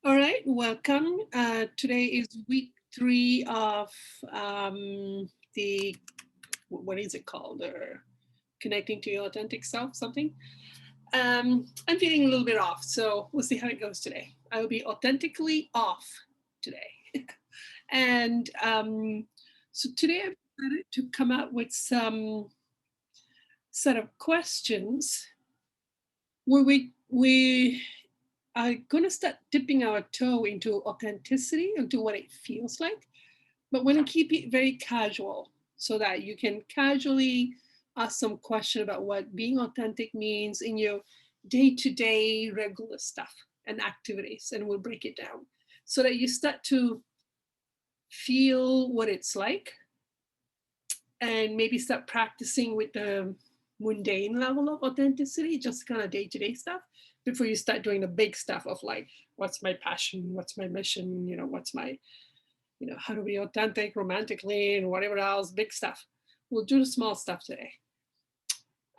All right, welcome. Today is week 3 of the, what is it called? Connecting to your authentic self, something. I'm feeling a little bit off, so we'll see how it goes today. I will be authentically off today. And so today I decided to come up with some set of questions where we are going to start dipping our toe into authenticity, into what it feels like, but we're going to keep it very casual so that you can casually ask some question about what being authentic means in your day-to-day regular stuff and activities, and we'll break it down so that you start to feel what it's like and maybe start practicing with the mundane level of authenticity, just kind of day-to-day stuff, before you start doing the big stuff of like, what's my passion, what's my mission, what's my, how to be authentic romantically and whatever else, big stuff. We'll do the small stuff today.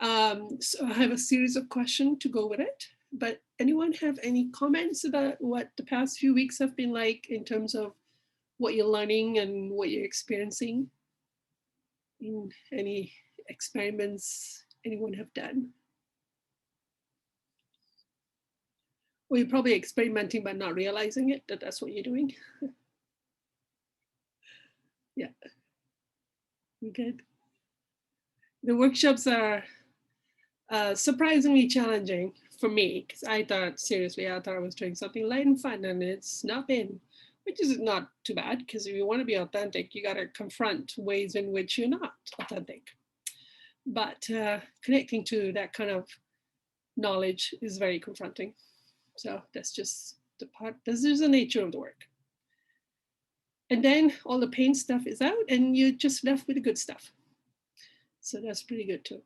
So I have a series of questions to go with it, but anyone have any comments about what the past few weeks have been like in terms of what you're learning and what you're experiencing? In any experiments anyone have done? Or you're probably experimenting but not realizing it, that that's what you're doing. Yeah, good. The workshops are surprisingly challenging for me, because I thought I was doing something light and fun, and it's not been, which is not too bad, because if you want to be authentic, you got to confront ways in which you're not authentic. But connecting to that kind of knowledge is very confronting. So that's just the part, this is the nature of the work. And then all the pain stuff is out and you're just left with the good stuff. So that's pretty good too.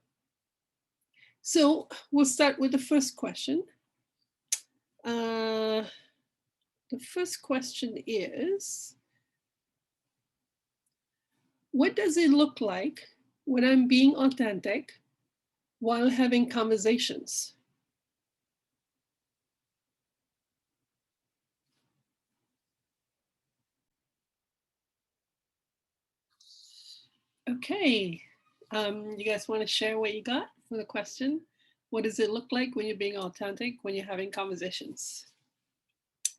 So we'll start with the first question. The first question is, what does it look like when I'm being authentic while having conversations? Okay. You guys want to share what you got for the question? What does it look like when you're being authentic, when you're having conversations?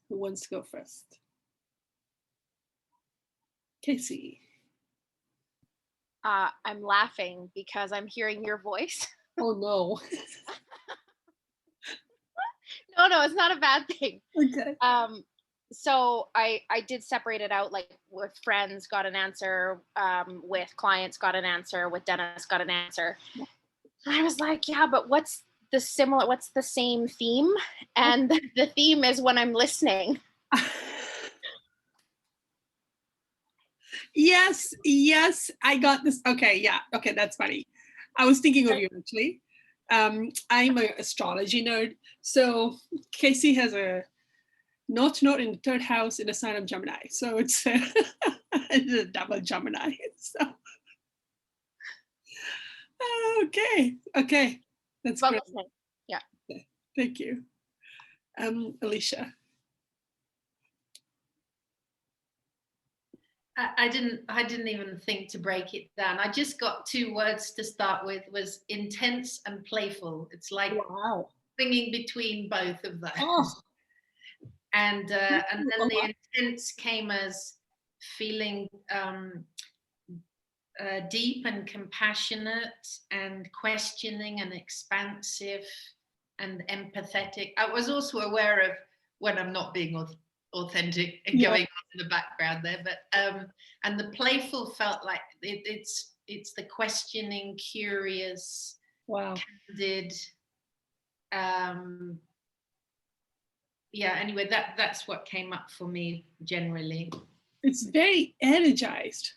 Who wants to go first? Casey. I'm laughing because I'm hearing your voice. Oh no. No, it's not a bad thing. Okay. So I did separate it out, like with friends got an answer, with clients got an answer, with Dennis got an answer. I was like, yeah, but what's the same theme? And the theme is when I'm listening. Yes, I got this. Okay, yeah, okay, that's funny. I was thinking of you actually. I'm an astrology nerd. So Casey has a North Node in the third house in the sign of Gemini. So it's, it's a double Gemini. So okay, that's great. Yeah. Okay, thank you, Alicia. I didn't even think to break it down. I just got 2 words to start with, was intense and playful. It's like Wow. swinging between both of those. Oh. And then the intense came as feeling deep and compassionate and questioning and expansive and empathetic. I was also aware of when I'm not being authentic and going on in the background there, but and the playful felt like it's the questioning, curious, candid. Yeah, anyway, that's what came up for me generally. It's very energized,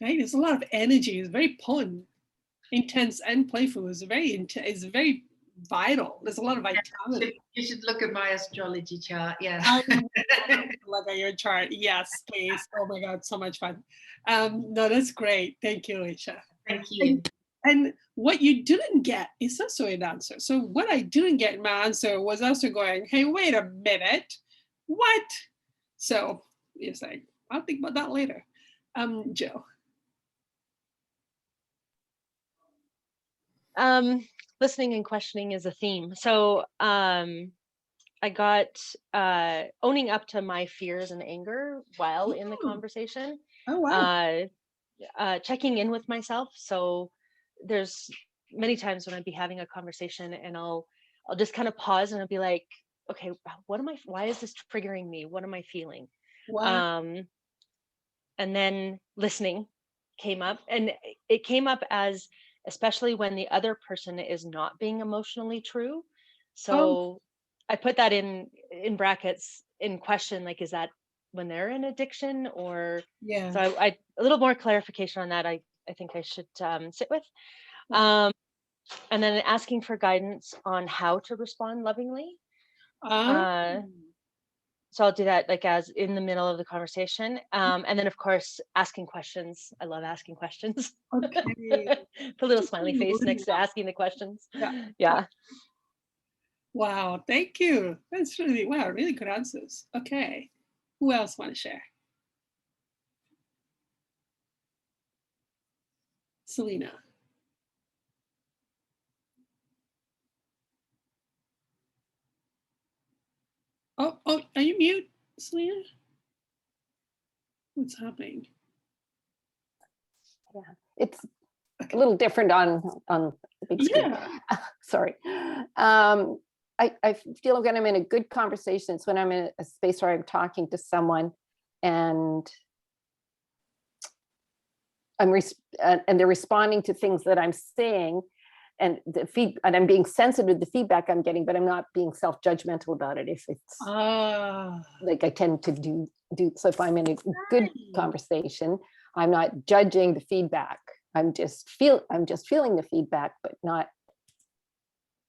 right? There's a lot of energy. It's very potent, intense, and playful. It's very vital. There's a lot of vitality. You should look at my astrology chart. Yeah. Look at your chart. Yes, please. Oh my God, so much fun. No, that's great. Thank you, Alicia. Thank you. And what you didn't get is also an answer. So what I didn't get in my answer was also going, hey, wait a minute. what? So it's like, I'll think about that later. Joe. Listening and questioning is a theme. So I got owning up to my fears and anger while in the conversation. Oh, wow. Checking in with myself. So there's many times when I'd be having a conversation and I'll just kind of pause and I'll be like, okay, why is this triggering me? What am I feeling? Wow. And then listening came up, and it came up as, especially when the other person is not being emotionally true. So I put that in brackets in question, like, is that when they're in addiction, or Yeah. so I a little more clarification on that. I think I should sit with. And then asking for guidance on how to respond lovingly. So I'll do that like as in the middle of the conversation. And then of course, asking questions. I love asking questions. Okay. Put a little smiley face next to asking the questions. Yeah. Wow, thank you. That's really good answers. Okay. Who else want to share? Selena. Oh, are you mute, Selena? What's happening? Yeah, it's a little different on the big screen. Yeah. Sorry. I feel when I'm in a good conversation, it's when I'm in a space where I'm talking to someone and and they're responding to things that I'm saying, and and I'm being sensitive to the feedback I'm getting, but I'm not being self-judgmental about it. If it's like I tend to do. So if I'm in a good conversation, I'm not judging the feedback. I'm just feeling the feedback, but not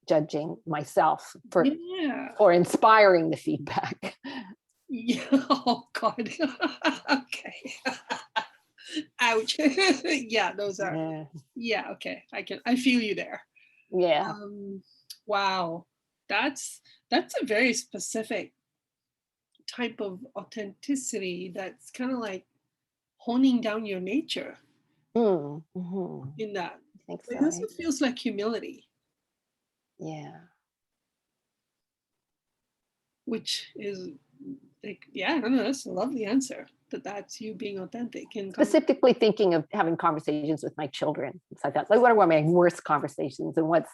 judging myself for inspiring the feedback. Yeah. Oh God. Okay. Ouch. Yeah, those are. Yeah. Okay. I feel you there. Yeah. Wow. That's a very specific type of authenticity. That's kind of like honing down your nature. Mm-hmm. In that. I think It so. also feels like humility. Yeah. Which is like, yeah, I don't know, that's a lovely answer. That's you being authentic. And specifically thinking of having conversations with my children. So I thought, like, what are my worst conversations and what's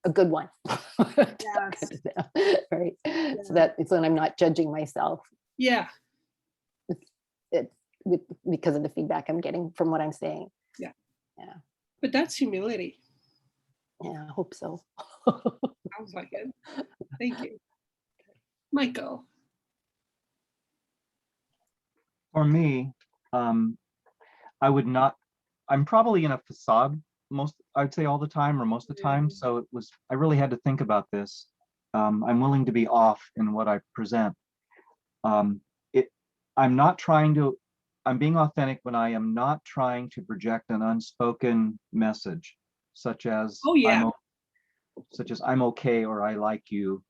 a good one? Yes. Right. Yeah. So that it's when I'm not judging myself. Yeah. Because of the feedback I'm getting from what I'm saying. Yeah. Yeah. But that's humility. Yeah, I hope so. Sounds like it. Thank you. Michael. For me, I would not, I'm probably in a facade I'd say all the time or most of the time. So I really had to think about this. I'm willing to be off in what I present. I'm being authentic when I am not trying to project an unspoken message, such as, I'm okay, or I like you,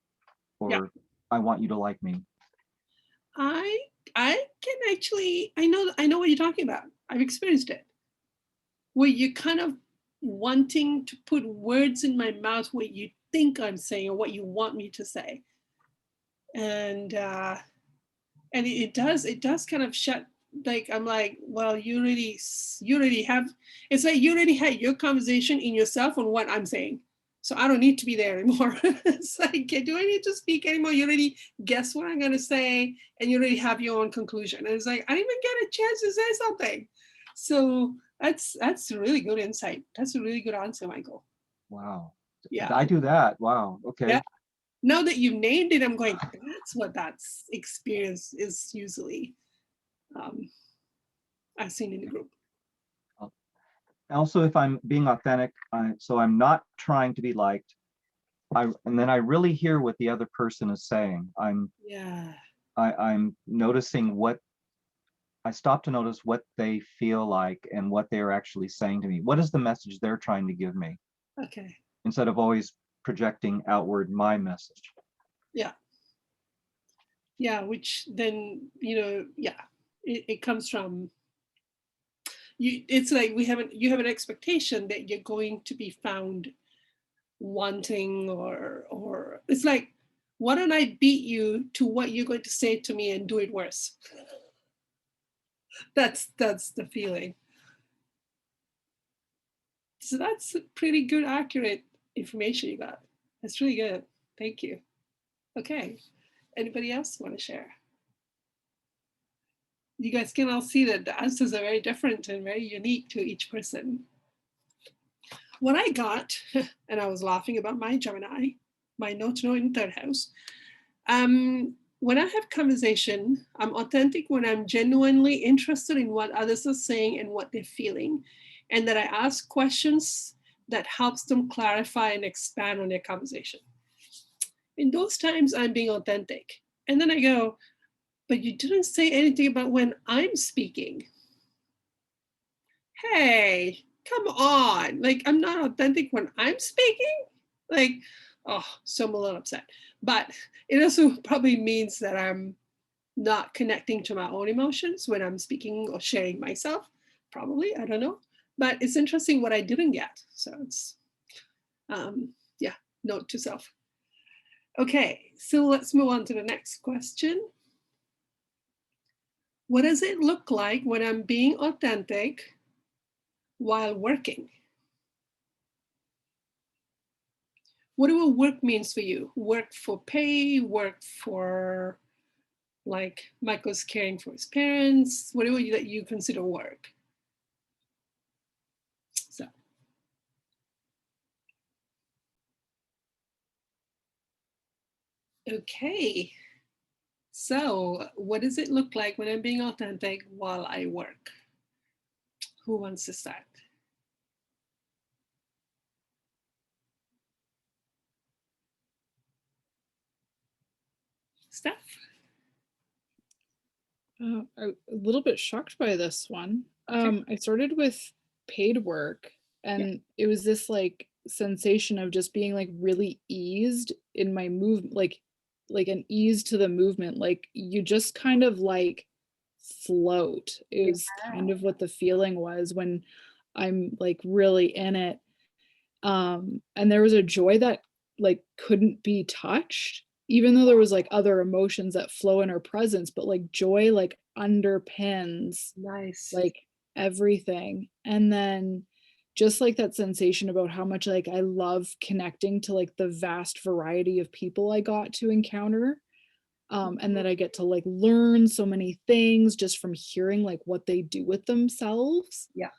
or I want you to like me. I can actually, I know what you're talking about. I've experienced it. Where you're kind of wanting to put words in my mouth what you think I'm saying or what you want me to say. And it does kind of shut, like, I'm like, well, you already have, it's like you already had your conversation in yourself on what I'm saying. So I don't need to be there anymore. It's like, do I need to speak anymore? You already guess what I'm going to say, and you already have your own conclusion. And it's like, I didn't even get a chance to say something. So that's a really good insight. That's a really good answer, Michael. Wow. Yeah. I do that. Wow. Okay. Yeah. Now that you've named it, I'm going, that's what that experience is usually. I've seen in the group. Also, if I'm being authentic, so I'm not trying to be liked, and then I really hear what the other person is saying. I'm noticing I stop to notice what they feel like and what they're actually saying to me. What is the message they're trying to give me? Okay. Instead of always projecting outward my message. Yeah. Yeah, which then, yeah, it comes from you. It's like you have an expectation that you're going to be found wanting, or it's like, why don't I beat you to what you're going to say to me and do it worse? That's the feeling. So that's pretty good, accurate information you got. That's really good. Thank you. Okay. Anybody else want to share? You guys can all see that the answers are very different and very unique to each person. What I got, and I was laughing about my Gemini, my note in third house. When I have conversation, I'm authentic when I'm genuinely interested in what others are saying and what they're feeling, and that I ask questions that helps them clarify and expand on their conversation. In those times, I'm being authentic. And then I go, but you didn't say anything about when I'm speaking. Hey, come on. Like, I'm not authentic when I'm speaking? Like, oh, so I'm a little upset. But it also probably means that I'm not connecting to my own emotions when I'm speaking or sharing myself. Probably, I don't know. But it's interesting what I didn't get. So it's, yeah, note to self. Okay, so let's move on to the next question. What does it look like when I'm being authentic while working? What do work means for you? Work for pay, work for, like Michael's caring for his parents, whatever that you consider work. So. Okay. So what does it look like when I'm being authentic while I work? Who wants to start? Steph? I'm a little bit shocked by this one. Okay. I started with paid work, and it was this like sensation of just being like really eased in my move, like an ease to the movement. Like you just kind of like float. It was kind of what the feeling was when I'm like really in it. And there was a joy that like couldn't be touched, even though there was like other emotions that flow in her presence, but like joy like underpins Nice. like everything. And then just like that sensation about how much like I love connecting to like the vast variety of people I got to encounter. And that I get to like learn so many things just from hearing like what they do with themselves. Yeah.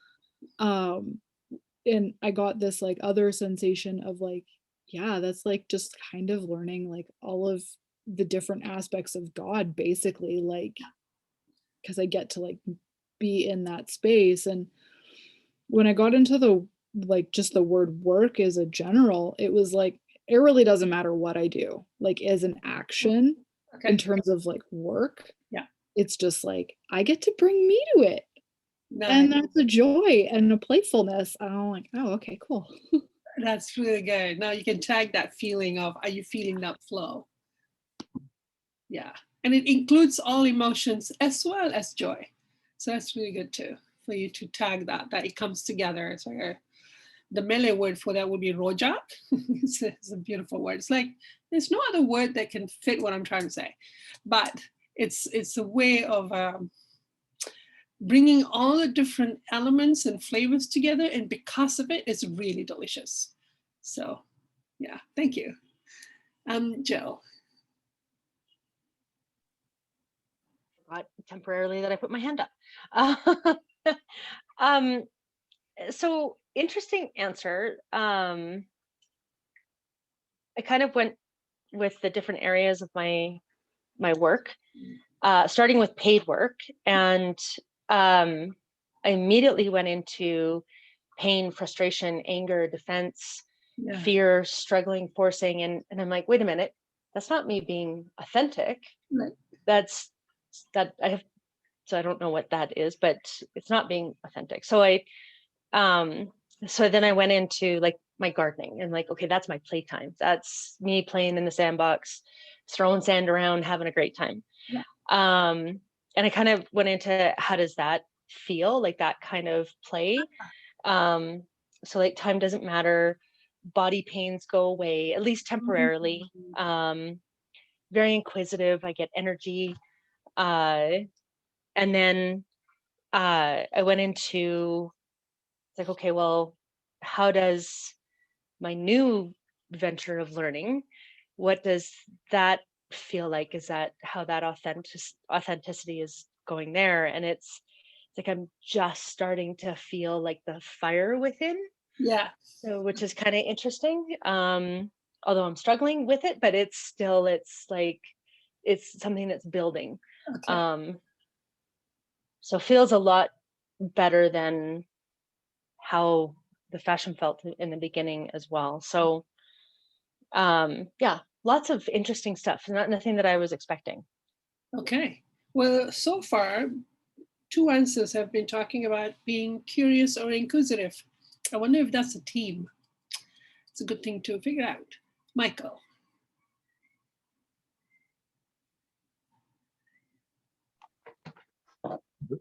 And I got this like other sensation of like, yeah, that's like just kind of learning like all of the different aspects of God, basically, like, because I get to like be in that space. And when I got into the like just the word work as a general, it was like, it really doesn't matter what I do, like as an action in terms of like work. Yeah. It's just like I get to bring me to it. Nice. And that's a joy and a playfulness. I'm like, oh, okay, cool. That's really good. Now you can tag that feeling of, are you feeling that flow? Yeah. And it includes all emotions as well as joy. So that's really good too, for you to tag that it comes together. It's like the Malay word for that would be rojak. It's a beautiful word. It's like, there's no other word that can fit what I'm trying to say, but it's a way of bringing all the different elements and flavors together, and because of it, it's really delicious. So yeah, thank you. Jill. Forgot temporarily that I put my hand up. So interesting answer. I kind of went with the different areas of my work, starting with paid work, and I immediately went into pain, frustration, anger, defense, fear, struggling, forcing, and I'm like, wait a minute, that's not me being authentic. Right. That's that I have. So I don't know what that is, but it's not being authentic. So so then I went into like my gardening and like, okay, that's my playtime. That's me playing in the sandbox, throwing sand around, having a great time. Yeah. And I kind of went into, how does that feel, like that kind of play? So like time doesn't matter, body pains go away, at least temporarily. Very inquisitive, I get energy. And then I went into, it's like, okay, well, how does my new venture of learning, what does that feel like? Is that how that authenticity is going there? And it's like I'm just starting to feel like the fire within. Yeah. So, which is kind of interesting. Although I'm struggling with it, but it's like it's something that's building. Okay. So feels a lot better than how the fashion felt in the beginning as well. So yeah, lots of interesting stuff. Nothing that I was expecting. Okay. Well, so far, two answers have been talking about being curious or inquisitive. I wonder if that's a team. It's a good thing to figure out. Michael.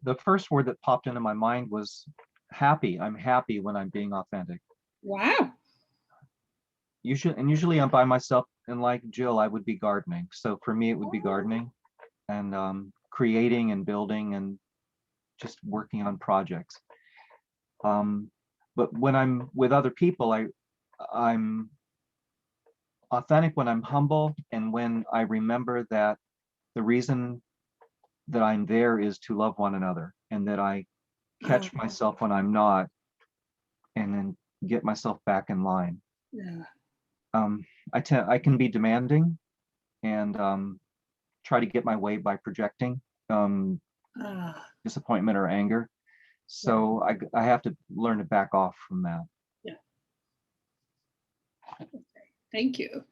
The first word that popped into my mind was happy. I'm happy when I'm being authentic. Wow. Usually I'm by myself, and like Jill, I would be gardening. So for me, it would be gardening and creating and building and just working on projects. But when I'm with other people, I'm authentic when I'm humble, and when I remember that the reason that I'm there is to love one another, and that I catch myself when I'm not, and then get myself back in line. Yeah. I can be demanding and try to get my way by projecting disappointment or anger. So I have to learn to back off from that. Yeah. Okay. Thank you.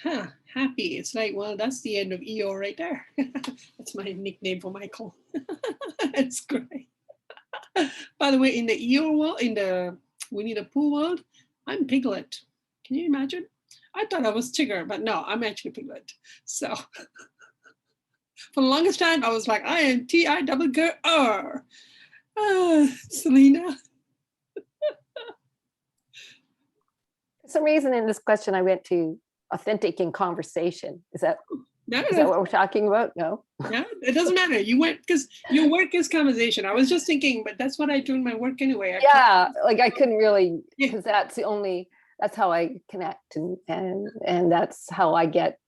Huh, happy. It's like, well, that's the end of EO right there. That's my nickname for Michael. It's great. By the way, in the EO world, in the Winnie the Pooh world, I'm Piglet. Can you imagine? I thought I was Tigger, but no, I'm actually Piglet. So for the longest time, I was like, I am T-I-double-G-R. Selena. For some reason in this question, I went to authentic in conversation. Is that what we're talking about? No. Yeah, it doesn't matter. You went because your work is conversation. I was just thinking, but that's what I do in my work anyway. Like I couldn't really, because that's how I connect, and that's how I get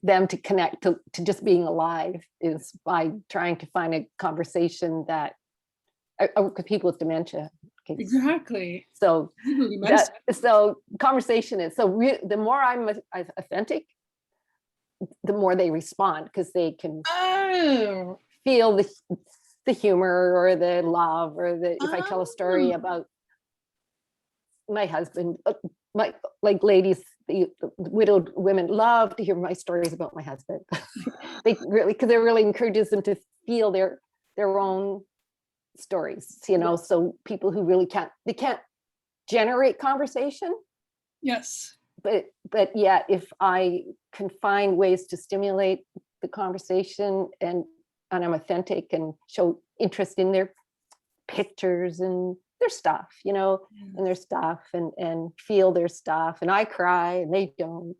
them to connect to just being alive, is by trying to find a conversation that I work with people with dementia. Exactly. So conversation is the more I'm authentic, the more they respond, because they can feel the humor or the love, or if I tell a story about my husband, ladies, the widowed women love to hear my stories about my husband. They really, because it really encourages them to feel their own stories, so people who really can't generate conversation. Yes. But yeah, if I can find ways to stimulate the conversation, and I'm authentic and show interest in their pictures and their stuff, and their stuff, and feel their stuff, and I cry and they don't.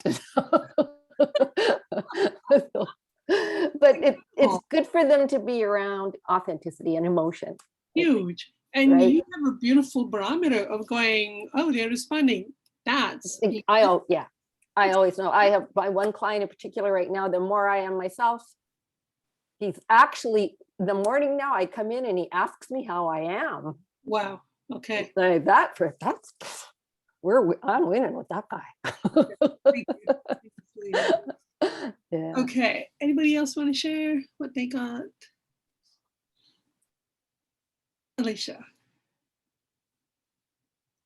But it's good for them to be around authenticity and emotion. Huge. And right? You have a beautiful barometer of going, oh, they're responding. I always know. I have my one client in particular right now, the more I am myself, he's actually, the morning now I come in and he asks me how I am. Wow. Okay. So I'm winning with that guy. Yeah. Okay. Anybody else want to share what they got? Alicia.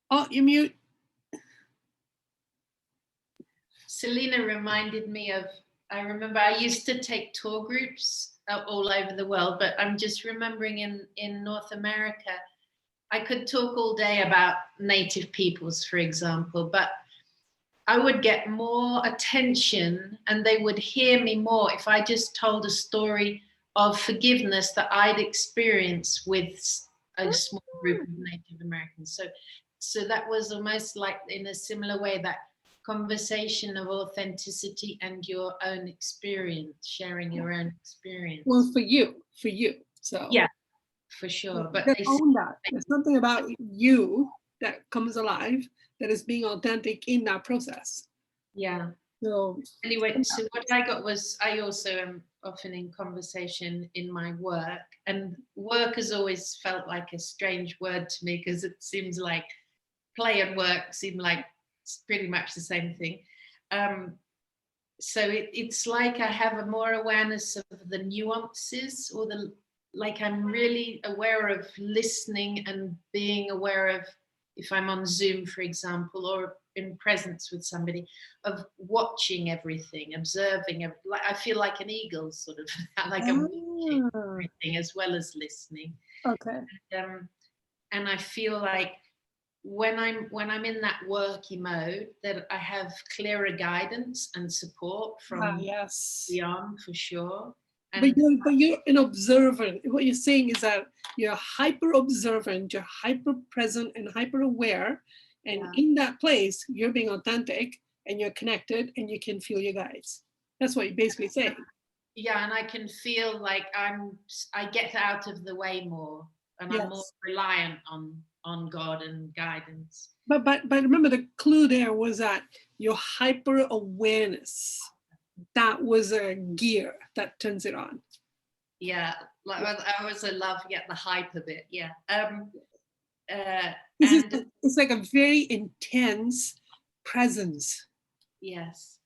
Oh, you mute. Selena reminded me of, I remember I used to take tour groups all over the world, but I'm just remembering in North America, I could talk all day about native peoples, for example, but I would get more attention and they would hear me more if I just told a story of forgiveness that I'd experienced with a small group of Native Americans. So that was almost like in a similar way, that conversation of authenticity and your own experience, sharing your own experience. Well, for you. So yeah, for sure. But they own that. There's something about you that comes alive that is being authentic in that process. Yeah. So anyway, so what I got was, I also am often in conversation in my work, and work has always felt like a strange word to me because it seems like play and work seem like it's pretty much the same thing. So it's like I have a more awareness of the nuances, or like I'm really aware of listening and being aware of, if I'm on Zoom, for example, or in presence with somebody, of watching everything, observing. Like I feel like an eagle, sort of, like I'm watching everything as well as listening. Okay. And I feel like when I'm in that worky mode, that I have clearer guidance and support from beyond, for sure. And but you're an observant. What you're saying is that you're hyper observant, you're hyper present and hyper aware. And in that place, you're being authentic and you're connected and you can feel your guides. That's what you're basically saying. Yeah, and I can feel like I get out of the way more, and I'm more reliant on God and guidance. But remember, the clue there was that your hyper awareness, that was a gear that turns it on. Yeah, like I also love the hype of it. Yeah. It's like a very intense presence. Yes.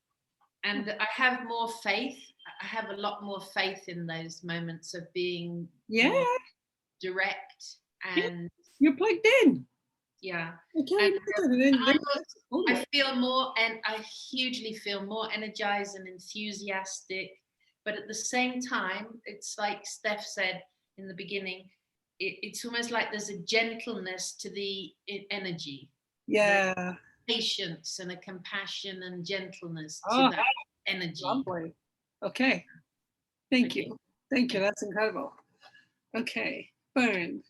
And I have more faith. I have a lot more faith in those moments of being more direct, and you're plugged in. Yeah. I feel more, and I hugely feel more energized and enthusiastic. But at the same time, it's like Steph said in the beginning, it's almost like there's a gentleness to the energy. Yeah. There's patience and a compassion and gentleness to that energy. Lovely. Okay. Thank you. Thank you. That's incredible. Okay. Burn.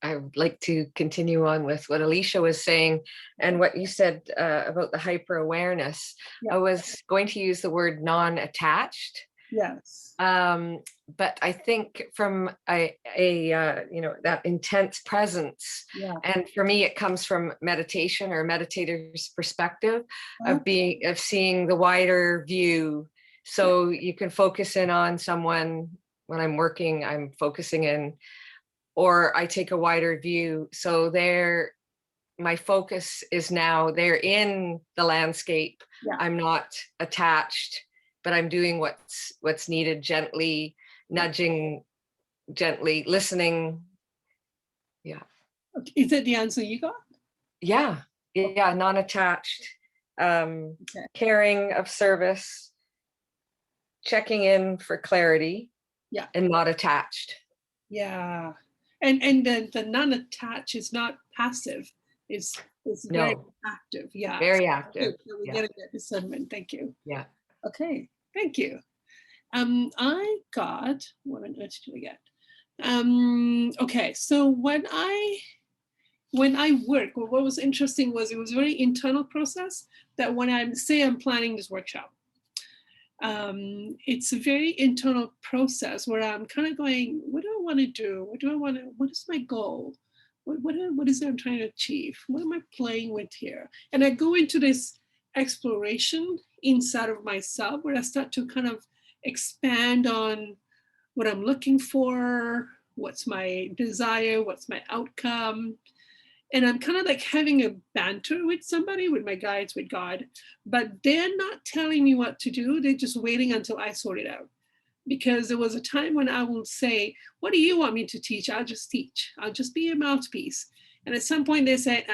I would like to continue on with what Alicia was saying and what you said about the hyper awareness. I was going to use the word non-attached. Yes. But I think from a that intense presence, and for me it comes from meditation or meditator's perspective of seeing the wider view. So you can focus in on someone. When I'm working, I'm focusing in, or I take a wider view. So my focus is now they're in the landscape. I'm not attached, but I'm doing what's needed, gently nudging, gently listening. Yeah. Is that the answer you got? Yeah. Non-attached, caring, of service, checking in for clarity, and not attached. Yeah. And the non-attached is not passive. It's very active. Yeah. Very active. So we get that discernment. Thank you. Yeah. Okay. Thank you. I got, what on earth did I get? Okay. So when I work, what was interesting was it was a very internal process that when I'm planning this workshop, it's a very internal process where I'm kind of going, what do I want to do? What is my goal? What is it I'm trying to achieve? What am I playing with here? And I go into this exploration inside of myself where I start to kind of expand on what I'm looking for, what's my desire, what's my outcome. And I'm kind of like having a banter with somebody, with my guides, with God, but they're not telling me what to do. They're just waiting until I sort it out. Because there was a time when I will say, what do you want me to teach? I'll just teach. I'll just be a mouthpiece. And at some point they say,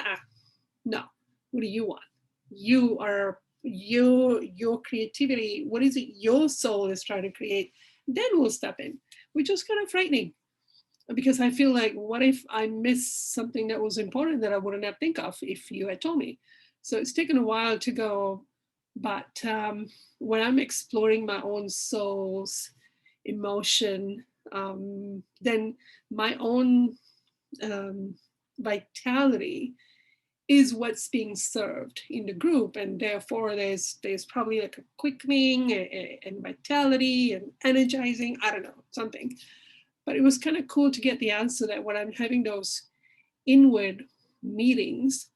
no, what do you want? You are your creativity. What is it your soul is trying to create? Then we'll step in, which is kind of frightening. because I feel like, what if I miss something that was important that I wouldn't have think of if you had told me? So it's taken a while to go, but when I'm exploring my own soul's emotion, then my own vitality is what's being served in the group, and therefore there's probably like a quickening and vitality and energizing, I don't know, something. But it was kind of cool to get the answer that when I'm having those inward meetings,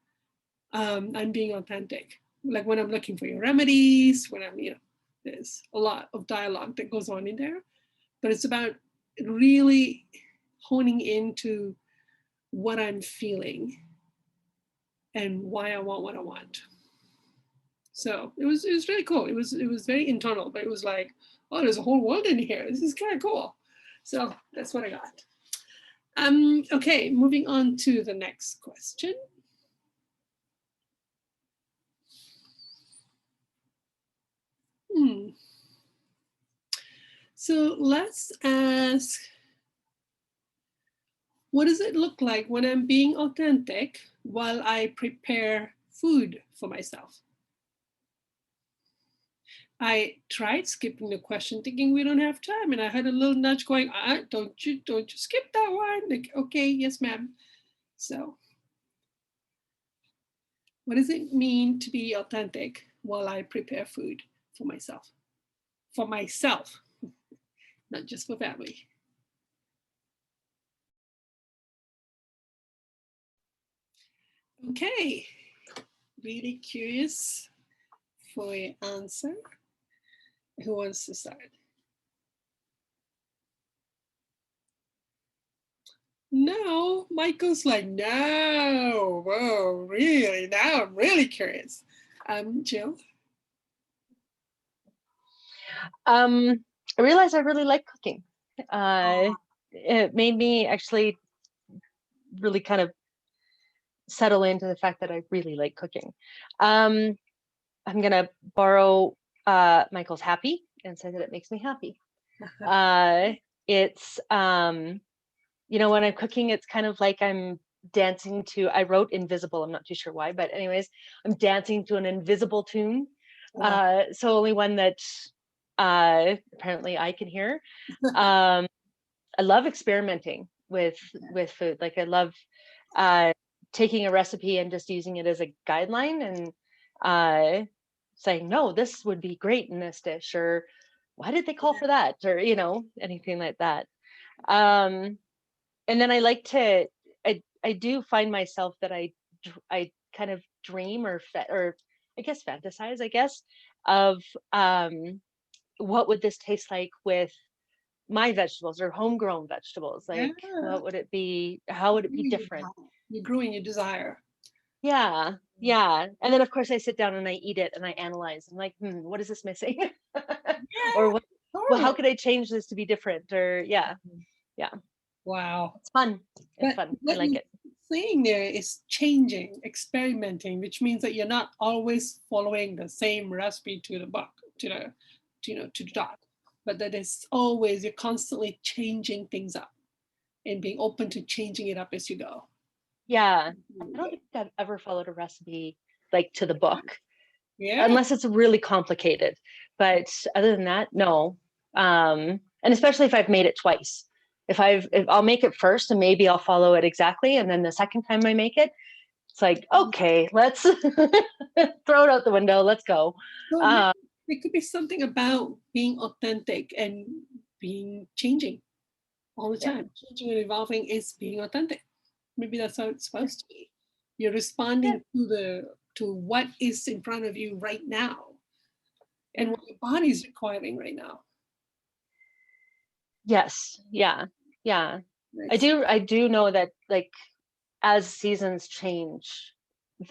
I'm being authentic. Like when I'm looking for your remedies, when I'm, there's a lot of dialogue that goes on in there, but it's about really honing into what I'm feeling and why I want what I want. So it was really cool. It was very internal, but it was like, oh, there's a whole world in here. This is kind of cool. So that's what I got. Okay, moving on to the next question. So let's ask, what does it look like when I'm being authentic while I prepare food for myself? I tried skipping the question thinking we don't have time, and I had a little nudge going, don't you skip that one. Like, okay, yes, ma'am. So what does it mean to be authentic while I prepare food for myself? For myself, not just for family. Okay, really curious for your answer. Who wants to start? No, Michael's like, no, whoa, really? Now I'm really curious. Jill? I realized I really like cooking. It made me actually really kind of settle into the fact that I really like cooking. I'm gonna borrow Michael's happy and say that it makes me happy. It's when I'm cooking, it's kind of like I'm dancing to, I wrote invisible, I'm not too sure why, but anyways, I'm dancing to an invisible tune. So only one that apparently I can hear. I love experimenting with food. Like I love taking a recipe and just using it as a guideline and saying, no, this would be great in this dish, or why did they call for that, or anything like that. And then I like to, I do find myself that I kind of dream or I guess fantasize, of what would this taste like with my vegetables or homegrown vegetables? Like, what would it be? How would it be different? You're growing your desire. Yeah. And then of course I sit down and I eat it and I analyze. I'm like, what is this missing? Or what? Well, how could I change this to be different? Or yeah. Wow. It's fun. It's fun. I like it. Saying there is changing, experimenting, which means that you're not always following the same recipe to the book, to the dot, but that is always, you're constantly changing things up and being open to changing it up as you go. Yeah. I don't think I've ever followed a recipe like to the book. Yeah. Unless it's really complicated. But other than that, no. And especially if I've made it twice. If I'll make it first and maybe I'll follow it exactly. And then the second time I make it, it's like, okay, let's throw it out the window. Let's go. So it could be something about being authentic and being changing all the time. Changing and evolving is being authentic. Maybe that's how it's supposed to be. You're responding to what is in front of you right now and what your body is requiring right now. Yes. Yeah. I do know that, like, as seasons change,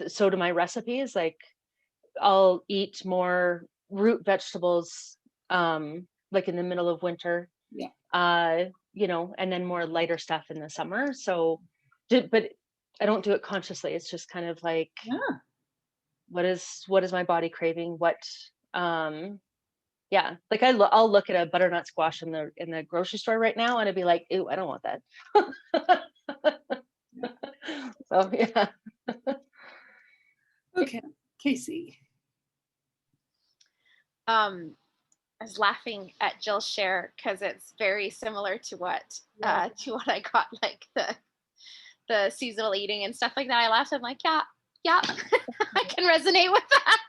so do my recipes. Like, I'll eat more root vegetables like in the middle of winter. And then more lighter stuff in the summer. So but I don't do it consciously. It's just kind of like, what is my body craving? What Yeah, like I'll look at a butternut squash in the grocery store right now, and I'd be like, "Ew, I don't want that." So yeah. Okay, Casey. I was laughing at Jill's share because it's very similar to what I got, like the seasonal eating and stuff like that. I laughed. I'm like, yeah, I can resonate with that.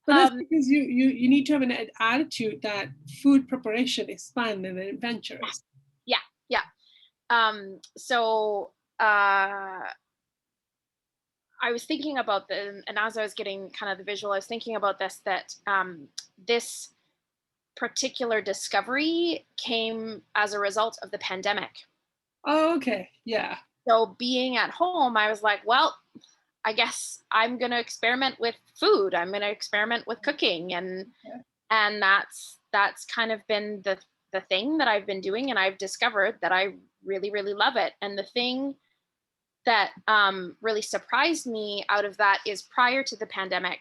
But that's because you need to have an attitude that food preparation is fun and adventurous. Yeah. So I was thinking about this, and as I was getting kind of the visual, I was thinking about this, that this particular discovery came as a result of the pandemic. Oh, okay. Yeah. So being at home, I was like, well, I guess I'm going to experiment with food. I'm going to experiment with cooking. And that's kind of been the thing that I've been doing. And I've discovered that I really, really love it. And the thing that really surprised me out of that is, prior to the pandemic,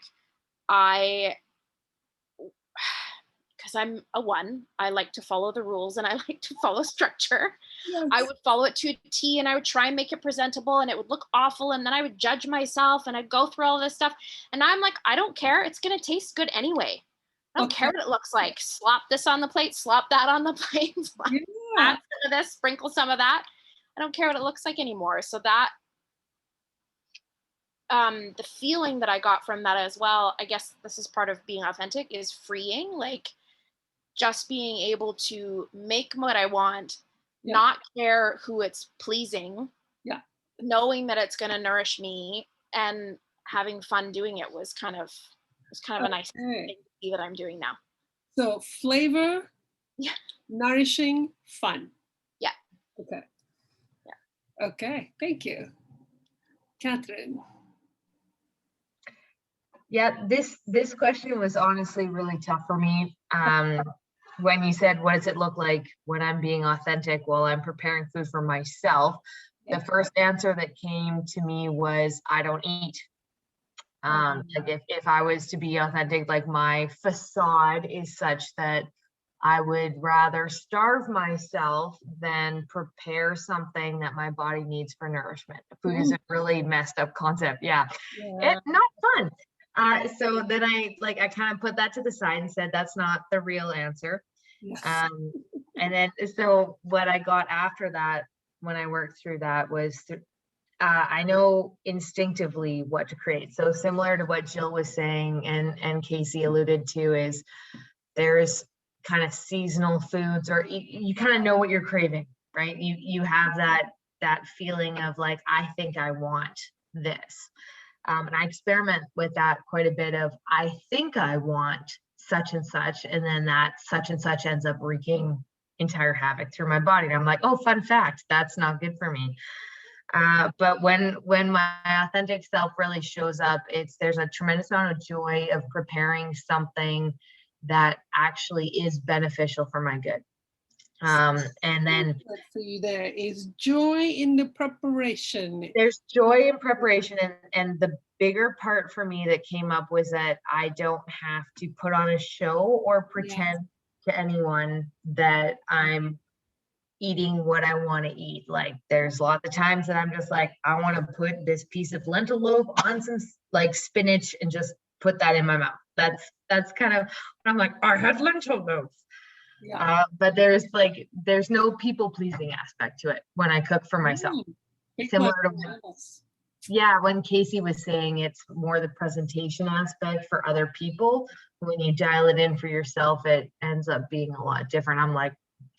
because I'm a one, I like to follow the rules and I like to follow structure. Yes. I would follow it to a T, and I would try and make it presentable, and it would look awful. And then I would judge myself, and I'd go through all this stuff. And I'm like, I don't care. It's going to taste good anyway. I don't care what it looks like. Slop this on the plate, slop that on the plate, add some of this, sprinkle some of that. I don't care what it looks like anymore. So that, the feeling that I got from that as well, I guess this is part of being authentic, is freeing, like just being able to make what I want, not care who it's pleasing, knowing that it's going to nourish me, and having fun doing it was kind of a nice thing to see that I'm doing now. So flavor, nourishing, fun. Yeah. Okay. Yeah. Okay. Thank you, Catherine. Yeah, this question was honestly really tough for me. When you said, what does it look like when I'm being authentic while I'm preparing food for myself? The first answer that came to me was, I don't eat. Like if I was to be authentic, like my facade is such that I would rather starve myself than prepare something that my body needs for nourishment. Food is a really messed up concept. Yeah. It's not fun. So then I kind of put that to the side and said, that's not the real answer. And then, so what I got after that, when I worked through that, was I know instinctively what to create. So similar to what Jill was saying and Casey alluded to, is there's kind of seasonal foods, or you kind of know what you're craving, right? You have that feeling of like, I think I want this. And I experiment with that quite a bit of, I think I want such and such, and then that such and such ends up wreaking entire havoc through my body. And I'm like, oh, fun fact, that's not good for me. But when my authentic self really shows up, there's a tremendous amount of joy of preparing something that actually is beneficial for my good. And then for you, there is joy in the preparation. There's joy in preparation, and the bigger part for me that came up was that I don't have to put on a show or pretend to anyone that I'm eating what I want to eat. Like there's lots of times that I'm just like, I want to put this piece of lentil loaf on some like spinach and just put that in my mouth. That's kind of, I'm like, I had lentil loaf. But there's no people pleasing aspect to it when I cook for myself. Similar to when Casey was saying it's more the presentation aspect for other people. When you dial it in for yourself, it ends up being a lot different. I'm like,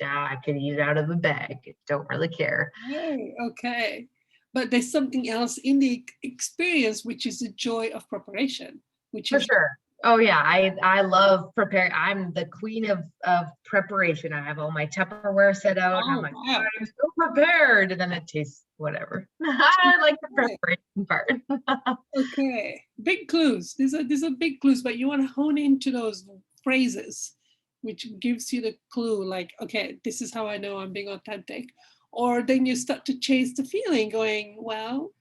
I could eat it out of a bag. Don't really care. Okay. But there's something else in the experience, which is the joy of preparation, which for sure. Oh yeah, I love preparing. I'm the queen of preparation. I have all my Tupperware set out. And I'm like, I'm so prepared, and then it tastes whatever. I like the preparation part. Okay, big clues. These are big clues, but you want to hone into those phrases, which gives you the clue. Like, okay, this is how I know I'm being authentic. Or then you start to chase the feeling, going, well,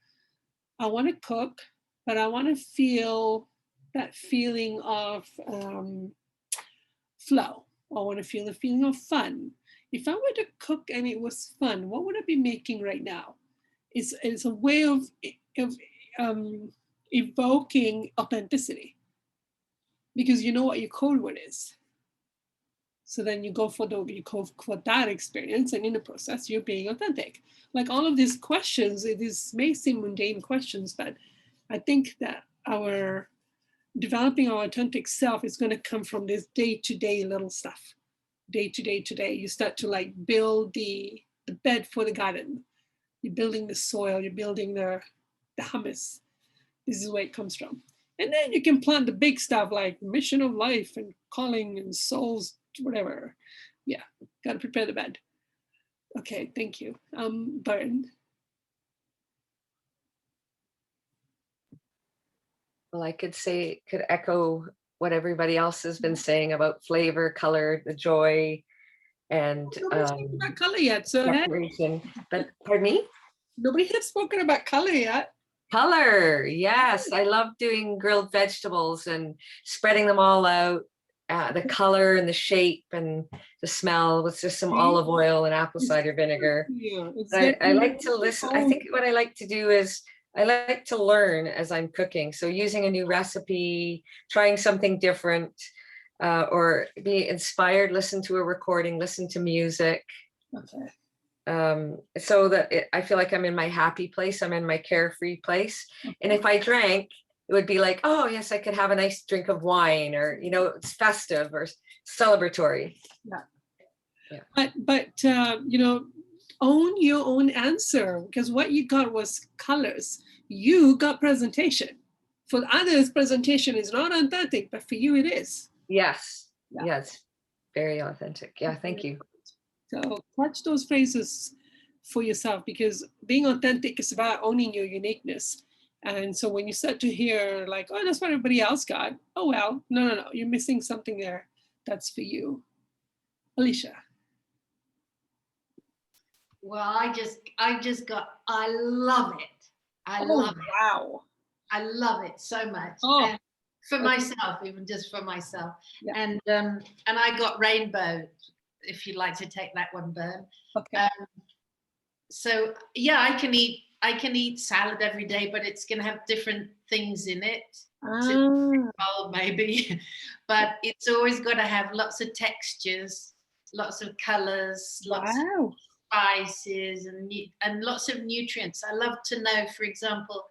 I want to cook, but I want to feel that feeling of flow. I want to feel the feeling of fun. If I were to cook and it was fun, what would I be making right now? It's a way of evoking authenticity, because you know what your code word is. So then you go for that experience, and in the process, you're being authentic. Like all of these questions, these may seem mundane questions, but I think that our developing our authentic self is going to come from this day-to-day little stuff. Day to day, you start to like build the bed for the garden. You're building the soil, you're building the hummus. This is where it comes from. And then you can plant the big stuff like mission of life and calling and souls, whatever. Yeah, got to prepare the bed. Okay, thank you. Byron. Well, I could echo what everybody else has been saying about flavor, color, the joy, and Nobody's spoken about color yet, so decoration. But pardon me? Nobody has spoken about color yet. Color, yes. I love doing grilled vegetables and spreading them all out. The color and the shape and the smell with just some olive oil and apple cider vinegar. Yeah, I like to listen. I think what I like to do is I like to learn as I'm cooking. So using a new recipe, trying something different, or be inspired, listen to a recording, listen to music. Okay. So that I feel like I'm in my happy place. I'm in my carefree place. Okay. And if I drank, it would be like, oh yes, I could have a nice drink of wine, or, you know, it's festive or celebratory. Yeah. But you know, own your own answer, because what you got was colors. You got presentation. For others, presentation is not authentic, but for you it is. Yes. Yeah. Yes. Very authentic. Yeah. Thank you. So catch those phrases for yourself, because being authentic is about owning your uniqueness. And so when you start to hear like, oh, that's what everybody else got. Oh, well, no. You're missing something there. That's for you. Alicia. Well, I love it. I love it. Wow. I love it so much. Oh. And for myself, even just for myself. Yeah. And I got rainbow, if you'd like to take that one, Bern. Okay. So yeah, I can eat salad every day, but it's going to have different things in it. Maybe, but it's always got to have lots of textures, lots of colors, lots of spices, and lots of nutrients. I love to know, for example,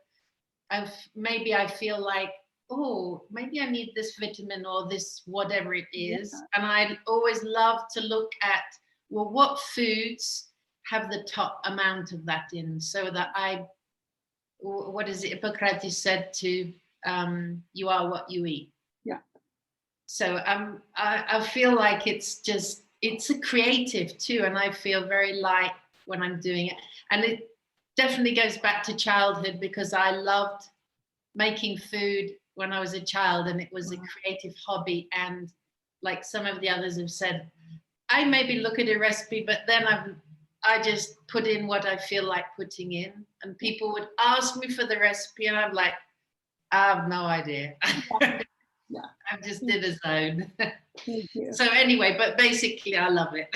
maybe I feel like, oh, maybe I need this vitamin or this whatever it is. Yeah. And I always love to look at, well, what foods have the top amount of that in, so that what is it, Hippocrates said to, you are what you eat. Yeah. So I feel like it's a creative too, and I feel very light when I'm doing it. And it definitely goes back to childhood, because I loved making food when I was a child, and it was a creative hobby. And like some of the others have said, I maybe look at a recipe, but then I just put in what I feel like putting in, and people would ask me for the recipe, and I'm like, I have no idea. Yeah. I just did a zone. Thank you. So anyway, but basically, I love it.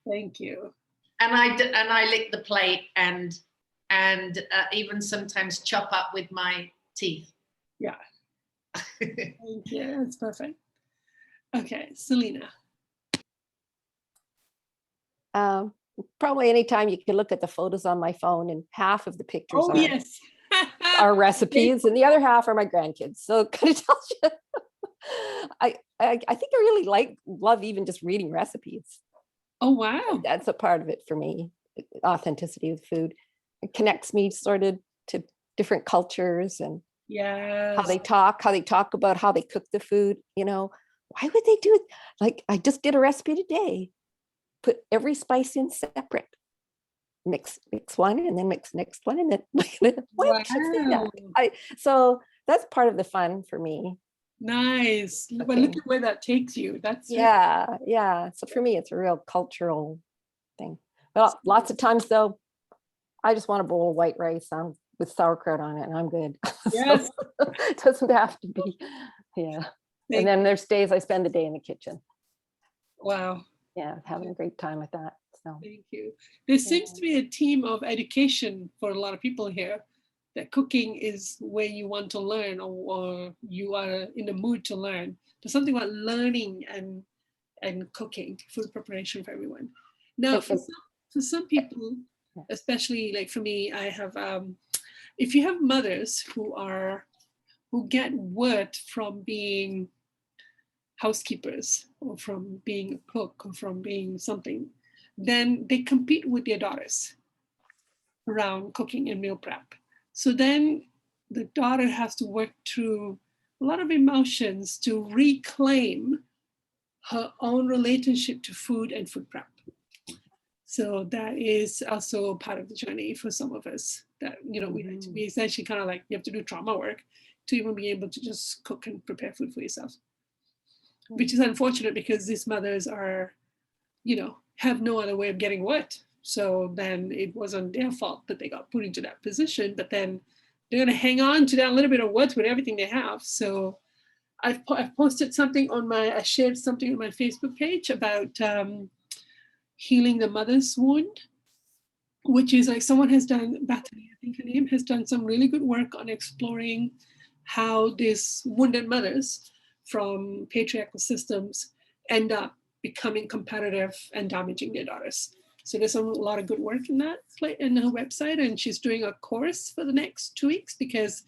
Thank you. And I lick the plate and even sometimes chop up with my teeth. Yeah. Thank you. That's perfect. Okay, Selena. Probably anytime you can look at the photos on my phone, and half of the pictures yes. are recipes, and the other half are my grandkids. So it kind of tells you. I think I really love even just reading recipes. Oh wow. That's a part of it for me. Authenticity with food. It connects me sort of to different cultures, and how they talk about how they cook the food. You know, why would they do it? Like, I just did a recipe today. Put every spice in separate. Mix one, and then mix next one, and then why would you say that? So that's part of the fun for me. Nice. Okay. But look at where that takes you. That's yeah. So for me, it's a real cultural thing. Well, lots of times though, I just want a bowl of white rice with sauerkraut on it, and I'm good. Yes. So it doesn't have to be. Yeah. And then there's days I spend the day in the kitchen. Wow. Yeah, having a great time with that. So Thank you. There seems to be a theme of education for a lot of people here, that cooking is where you want to learn, or you are in the mood to learn. There's something about learning and cooking, food preparation for everyone. Now, for some people, especially like for me, I have, if you have mothers who get worth from being housekeepers or from being a cook or from being something, then they compete with their daughters around cooking and meal prep. So then the daughter has to work through a lot of emotions to reclaim her own relationship to food and food prep. So that is also part of the journey for some of us, that, you know, we essentially kind of like, you have to do trauma work to even be able to just cook and prepare food for yourself, which is unfortunate because these mothers are, you know, have no other way of getting what. So then it wasn't their fault that they got put into that position, but then they're going to hang on to that little bit of what with everything they have. So I've posted something on I shared something on my Facebook page about healing the mother's wound, which is like someone has done, Bethany, I think her name, has done some really good work on exploring how these wounded mothers from patriarchal systems end up becoming competitive and damaging their daughters. So there's a lot of good work in that in her website, and she's doing a course for the next 2 weeks because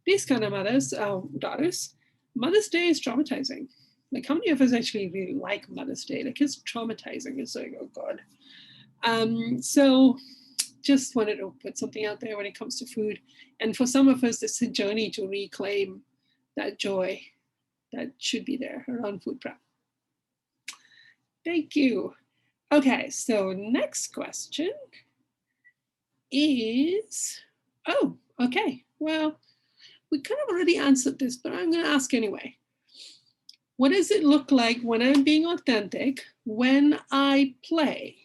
these kind of mothers, daughters, Mother's Day is traumatizing. Like, how many of us actually really like Mother's Day? Like, it's traumatizing. It's like, oh God. So just wanted to put something out there when it comes to food. And for some of us, it's a journey to reclaim that joy that should be there around food prep. Thank you. Okay, so next question is, oh, okay. Well, we kind of already answered this, but I'm going to ask anyway. What does it look like when I'm being authentic when I play?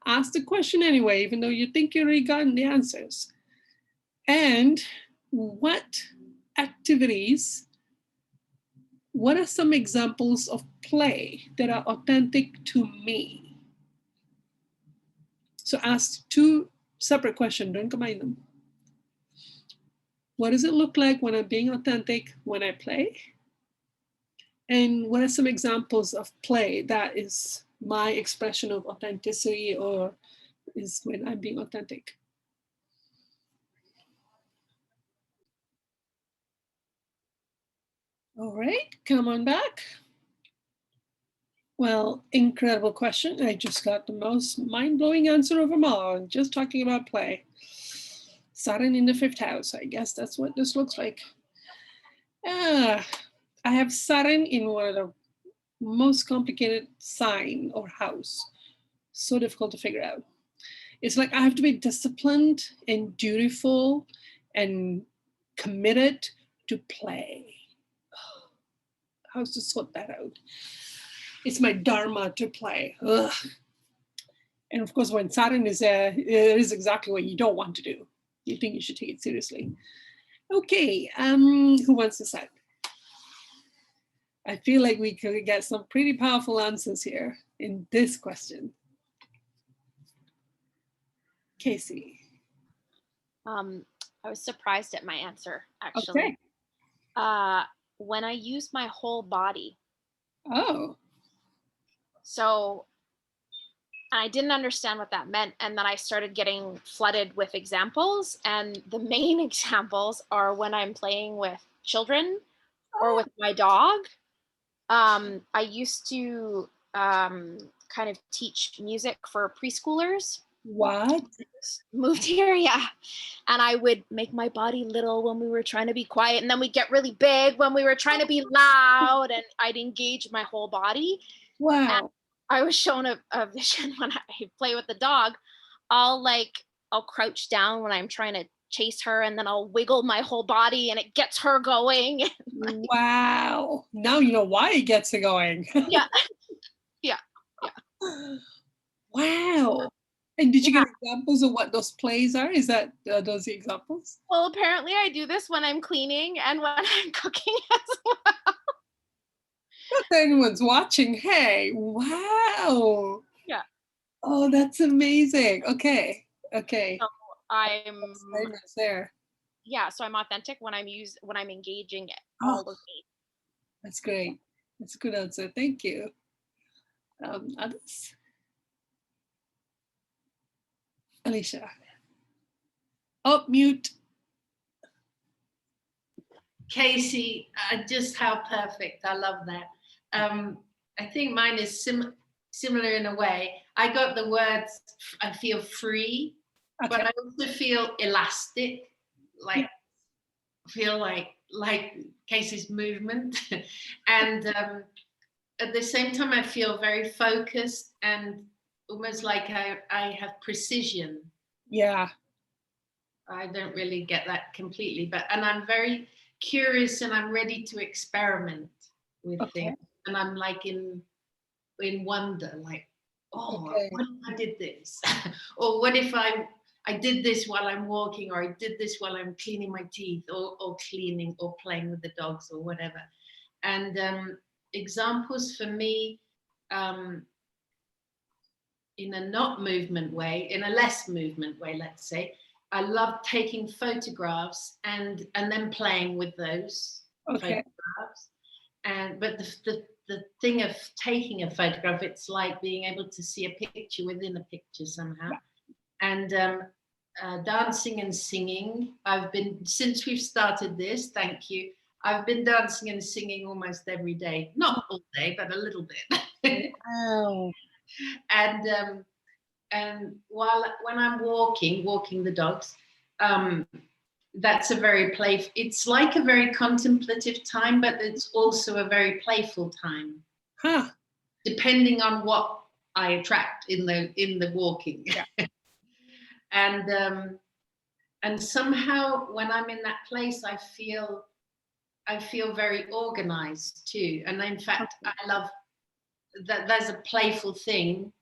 Ask the question anyway, even though you think you already gotten the answers. And what activities, what are some examples of play that are authentic to me? So ask 2 separate questions, don't combine them. What does it look like when I'm being authentic when I play? And what are some examples of play that is my expression of authenticity, or is when I'm being authentic? All right, come on back. Well, incredible question. I just got the most mind-blowing answer of them all, just talking about play. Saturn in the 5th house. I guess that's what this looks like. I have Saturn in one of the most complicated sign or house. So difficult to figure out. It's like I have to be disciplined and dutiful and committed to play. How to sort that out? It's my dharma to play. Ugh. And of course, when Saturn is there, it is exactly what you don't want to do. You think you should take it seriously. Okay, who wants to start? I feel like we could get some pretty powerful answers here in this question. Casey. I was surprised at my answer, actually. Okay. When I use my whole body. Oh. So I didn't understand what that meant. And then I started getting flooded with examples. And the main examples are when I'm playing with children or with my dog. I used to kind of teach music for preschoolers. What? Moved here, yeah. And I would make my body little when we were trying to be quiet, and then we'd get really big when we were trying to be loud, and I'd engage my whole body. Wow. And I was shown a vision when I play with the dog. I'll crouch down when I'm trying to chase her, and then I'll wiggle my whole body and it gets her going. Wow. Now you know why it gets her going. Yeah. Wow. And did you get examples of what those plays are? Is that those the examples? Well, apparently I do this when I'm cleaning and when I'm cooking as well. anyone's watching, hey, wow. Yeah. Oh, that's amazing. Okay. Okay. So I'm Famous there. yeah, so I'm authentic when I'm engaging Oh, all of me. that's great. That's a good answer. Thank you. Others? Alicia. Oh, mute. Casey, just how perfect. I love that. I think mine is similar in a way. I got the words, I feel free, Okay. but I also feel elastic, like feel like Casey's movement. And at the same time, I feel very focused and almost like I have precision. Yeah. I don't really get that completely, and I'm very curious and I'm ready to experiment with things. And I'm like in wonder, like, oh, what if I did this? Or what if I did this while I'm walking, or I did this while I'm cleaning my teeth, or cleaning or playing with the dogs or whatever. And examples for me, in a not movement way, in a less movement way, let's say, I love taking photographs and then playing with those photographs. But the thing of taking a photograph, it's like being able to see a picture within a picture somehow. And dancing and singing, since we've started this, thank you, I've been dancing and singing almost every day. Not all day, but a little bit. Wow. And when I'm walking the dogs, that's a very playful, it's like a very contemplative time, but it's also a very playful time. Huh. Depending on what I attract in the walking. Yeah. And somehow when I'm in that place, I feel very organized too. And in fact, I love that there's a playful thing.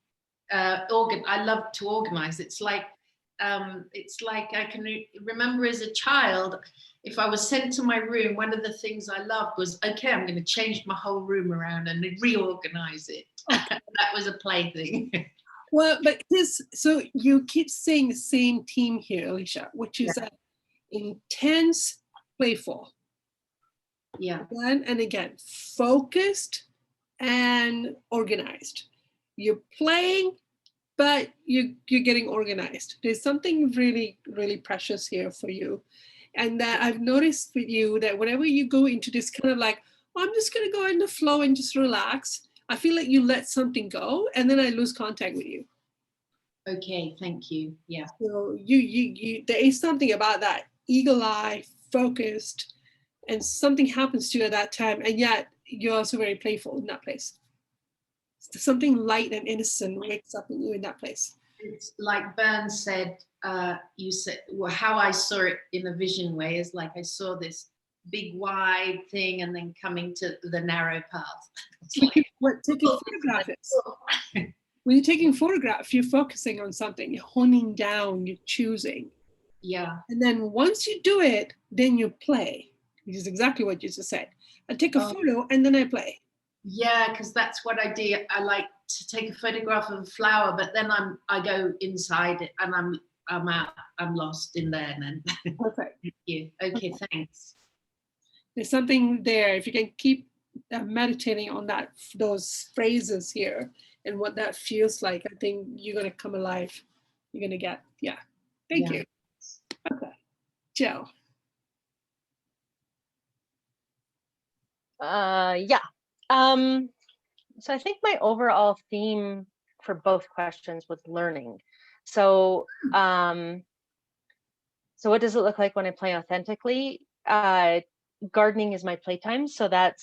I love to organize. It's like I can remember as a child, if I was sent to my room, one of the things I loved was, okay, I'm going to change my whole room around and reorganize it. That was a play thing. Well, but so you keep saying the same theme here, Alicia, which is intense, playful. Yeah. Again and again, focused and organized. You're playing, but you're getting organized. There's something really, really precious here for you. And that I've noticed with you that whenever you go into this kind of like, oh, I'm just going to go in the flow and just relax, I feel like you let something go and then I lose contact with you. Okay, thank you. Yeah. So you there is something about that eagle eye, focused, and something happens to you at that time, and yet you're also very playful in that place. Something light and innocent wakes up in you in that place. It's like Burns said, you said, well, how I saw it in a vision way is like I saw this big wide thing and then coming to the narrow path. It's like, what taking photograph is. When you're taking photograph, you're focusing on something, you're honing down, you're choosing. Yeah. And then once you do it, then you play, which is exactly what you just said. I take a photo and then I play. Yeah, because that's what I do. I like to take a photograph of a flower, but then I go inside it and I'm out. I'm lost in there then. Perfect. Thank you. Okay, thanks. There's something there. If you can keep meditating on those phrases here and what that feels like, I think you're going to come alive. You're going to get, Thank you. Okay. Joe. So I think my overall theme for both questions was learning. So so what does it look like when I play authentically? Gardening is my playtime. So but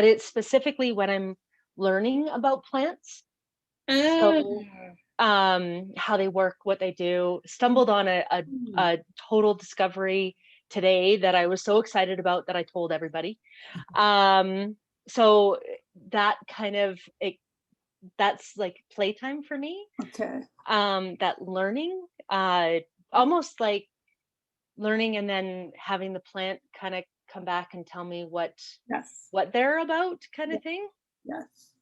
it's specifically when I'm learning about plants. So how they work, what they do. Stumbled on a total discovery today that I was so excited about that I told everybody. So that kind of that's like playtime for me. Okay. That learning, almost like learning and then having the plant kind of come back and tell me what Yes. they're about, kind of thing. Yes.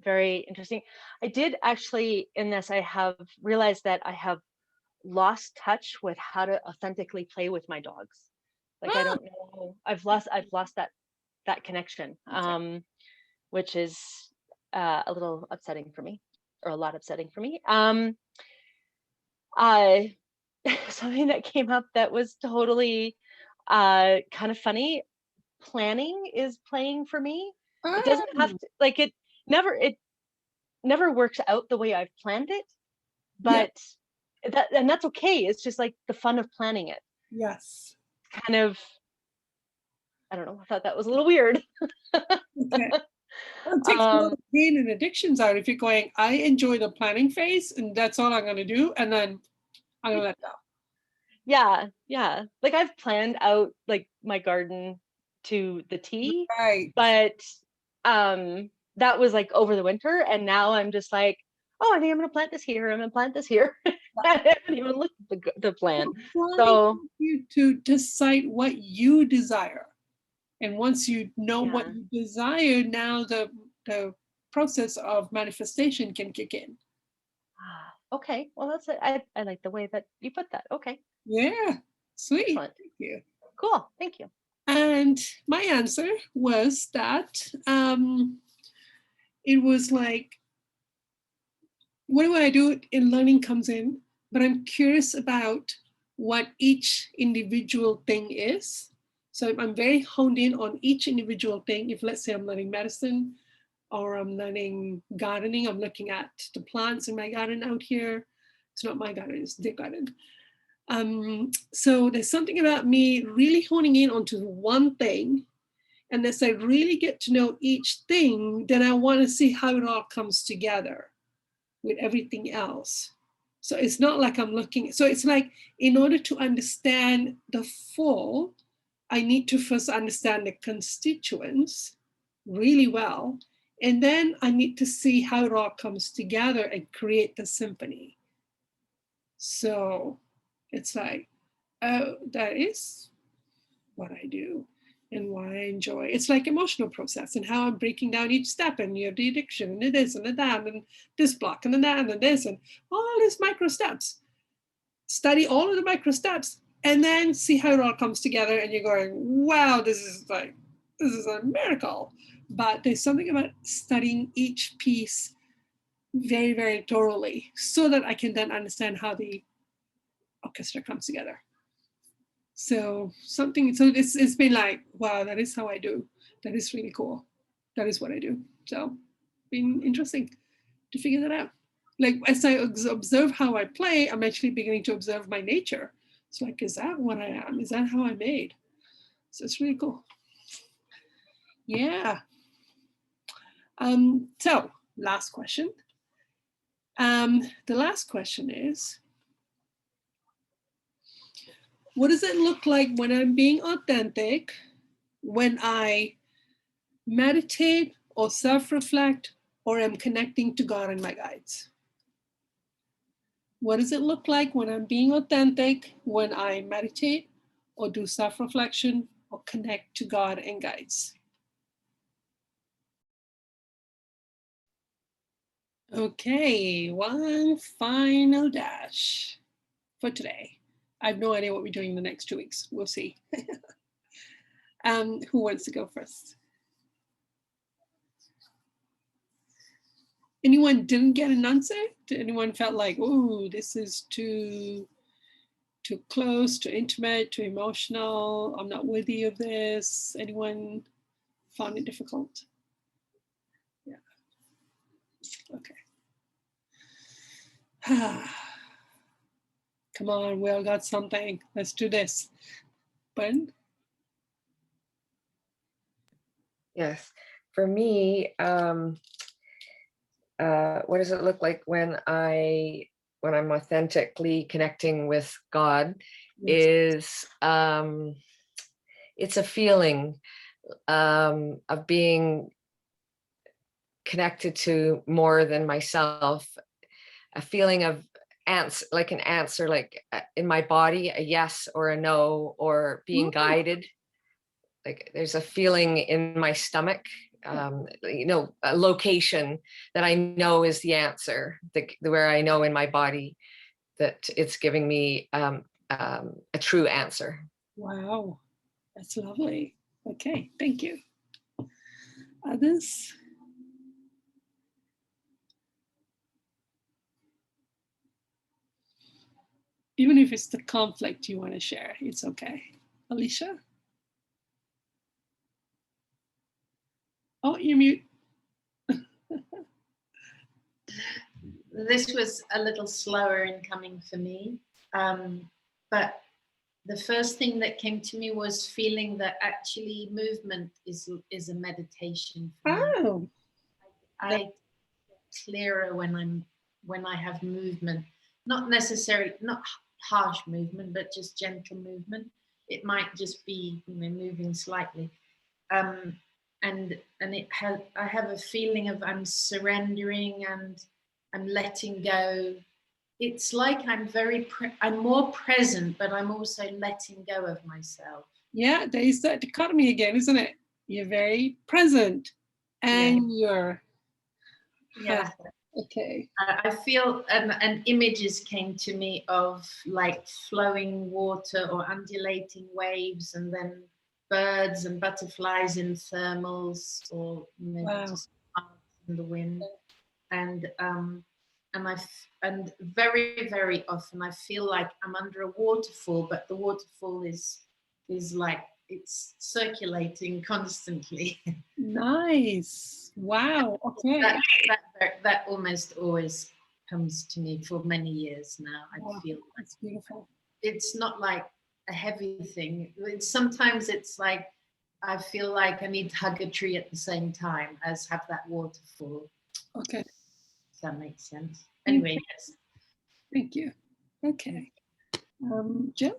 Very interesting. I did actually, in this, I have realized that I have lost touch with how to authentically play with my dogs. Like I don't know, I've lost that connection, which is a little upsetting for me, or a lot upsetting for me. I something that came up that was totally kind of funny. Planning is playing for me. It doesn't have to, like, it never works out the way I've planned it, but that's okay. It's just like the fun of planning it. Yes. Kind of, I don't know, I thought that was a little weird. Okay. Well, it takes a lot of pain and addictions out if you're going, I enjoy the planning phase and that's all I'm going to do. And then I'm going to let go. Yeah. Like I've planned out like my garden to the T, Right. but that was like over the winter. And now I'm just like, oh, I think I'm going to plant this here. I'm going to plant this here. I haven't even looked at the plan. So you to decide what you desire. And once you know what you desire, now the process of manifestation can kick in. Okay, well that's it. I like the way that you put that. Okay. Yeah, sweet. Excellent. Thank you. Cool, thank you. And my answer was that it was like, what do I do? In learning comes in, but I'm curious about what each individual thing is. So I'm very honed in on each individual thing. If let's say I'm learning medicine or I'm learning gardening, I'm looking at the plants in my garden out here. It's not my garden, it's their garden. So there's something about me really honing in onto one thing. And as I really get to know each thing, then I want to see how it all comes together with everything else. So it's not like I'm looking, so it's like in order to understand the full, I need to first understand the constituents really well. And then I need to see how it all comes together and create the symphony. So it's like, oh, that is what I do and why I enjoy. It's like emotional process and how I'm breaking down each step, and you have the addiction and the this and the that and this block and the that and this and all these micro steps. Study all of the micro steps and then see how it all comes together, and you're going, wow, this is a miracle. But there's something about studying each piece very, very thoroughly so that I can then understand how the orchestra comes together. So it's been like, wow, that is how I do. That is really cool. That is what I do. So been interesting to figure that out. Like as I observe how I play, I'm actually beginning to observe my nature. It's like, is that what I am? Is that how I'm made? So it's really cool. Yeah. So last question. The last question is, what does it look like when I'm being authentic, when I meditate or self-reflect or am connecting to God and my guides? What does it look like when I'm being authentic, when I meditate or do self-reflection or connect to God and guides? Okay, one final dash for today. I have no idea what we're doing in the next 2 weeks. We'll see. Who wants to go first? Anyone didn't get an answer? Did anyone felt like, oh, this is too close, too intimate, too emotional? I'm not worthy of this. Anyone found it difficult? Yeah. Okay. Come on, we all got something. Let's do this. Ben? Yes, for me, what does it look like when I'm authentically connecting with God? Is it's a feeling of being connected to more than myself, a feeling of an answer, like in my body, a yes or a no, or being guided like there's a feeling in my stomach, you know, a location that I know is the answer, where I know in my body that it's giving me a true answer. Wow, that's lovely. Okay, thank you. Others? Even if it's the conflict you want to share, it's okay. Alicia? Oh, you're mute. This was a little slower in coming for me. But the first thing that came to me was feeling that actually movement is a meditation for me. Oh. I get clearer when I have movement, not necessarily, not harsh movement, but just gentle movement. It might just be, you know, moving slightly. And I have a feeling of I'm surrendering and I'm letting go. It's like I'm more present, but I'm also letting go of myself. Yeah, there is that dichotomy again, isn't it? You're very present and you're okay. I feel and images came to me of like flowing water or undulating waves, and then birds and butterflies in thermals, or just in the wind. And very, very often I feel like I'm under a waterfall, but the waterfall is like it's circulating constantly. Nice. Wow. Okay. That almost always comes to me for many years now. I feel that's beautiful. It's not like a heavy thing. Sometimes it's like I feel like I need to hug a tree at the same time as have that waterfall. Okay. Does that make sense? Anyway, yes. Thank you. Okay. Jill?